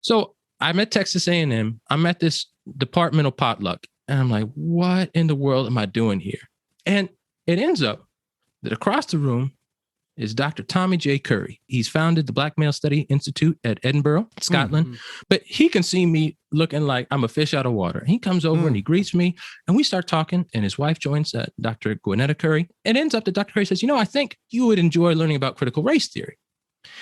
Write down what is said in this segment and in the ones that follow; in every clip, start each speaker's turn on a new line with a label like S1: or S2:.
S1: So I'm at Texas A&M. I'm at this departmental potluck. And I'm like, what in the world am I doing here? And it ends up that across the room is Dr. Tommy J. Curry. He's founded the Black Male Study Institute at Edinburgh, Scotland. Mm-hmm. But he can see me looking like I'm a fish out of water. He comes over and he greets me and we start talking, and his wife joins, Dr. Gwinnetta Curry. It ends up that Dr. Curry says, I think you would enjoy learning about critical race theory.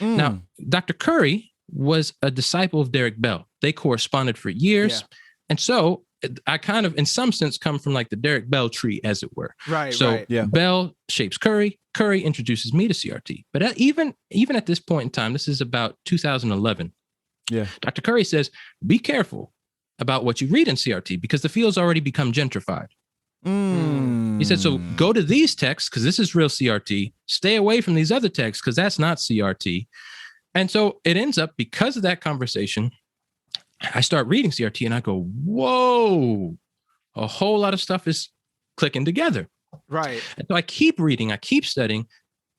S1: Now, Dr. Curry was a disciple of Derek Bell. They corresponded for years. Yeah. And so I kind of, in some sense, come from like the Derek Bell tree, as it were.
S2: Right.
S1: So
S2: right. Yeah.
S1: Bell shapes Curry. Curry introduces me to CRT. But even at this point in time, this is about 2011.
S2: Yeah.
S1: Dr. Curry says, be careful about what you read in CRT because the field's already become gentrified. He said, so go to these texts because this is real CRT. Stay away from these other texts because that's not CRT. And so it ends up, because of that conversation, I start reading CRT and I go, whoa, a whole lot of stuff is clicking together.
S2: Right.
S1: And so I keep reading, I keep studying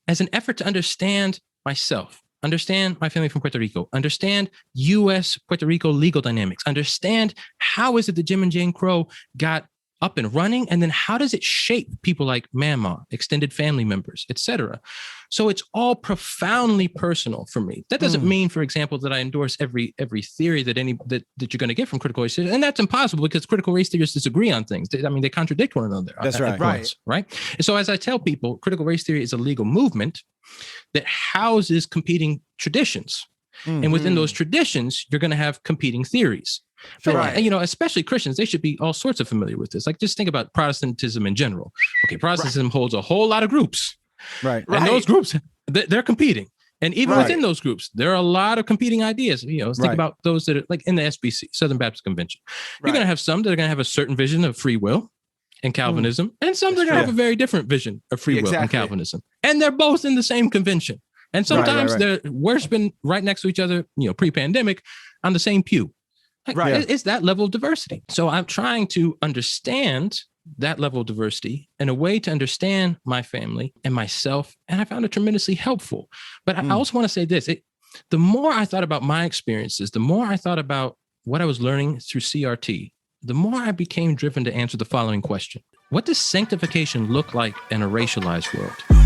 S1: as an effort to understand myself, understand my family from Puerto Rico, understand U.S. Puerto Rico legal dynamics, understand how is it that Jim and Jane Crow got up and running, and then how does it shape people like Mama, extended family members, etc. So it's all profoundly personal for me. That doesn't mean, for example, that I endorse every theory that you're going to get from critical race theory, and that's impossible because critical race theorists disagree on things. They contradict one another.
S2: That's right.
S1: Right. And so as I tell people, critical race theory is a legal movement that houses competing traditions, and within those traditions, you're going to have competing theories. But, especially Christians, they should be all sorts of familiar with this. Like, just think about Protestantism in general. Okay, Protestantism holds a whole lot of groups.
S2: Right.
S1: And those groups, they're competing. And even within those groups, there are a lot of competing ideas. Think about those that are like in the SBC, Southern Baptist Convention. You're going to have some that are going to have a certain vision of free will and Calvinism, and some that are going to have a very different vision of free will and Calvinism. And they're both in the same convention. And sometimes they're worshiping right next to each other, pre-pandemic on the same pew. It's that level of diversity. So I'm trying to understand that level of diversity in a way to understand my family and myself. And I found it tremendously helpful. But I also want to say this. The more I thought about my experiences, the more I thought about what I was learning through CRT, the more I became driven to answer the following question. What does sanctification look like in a racialized world?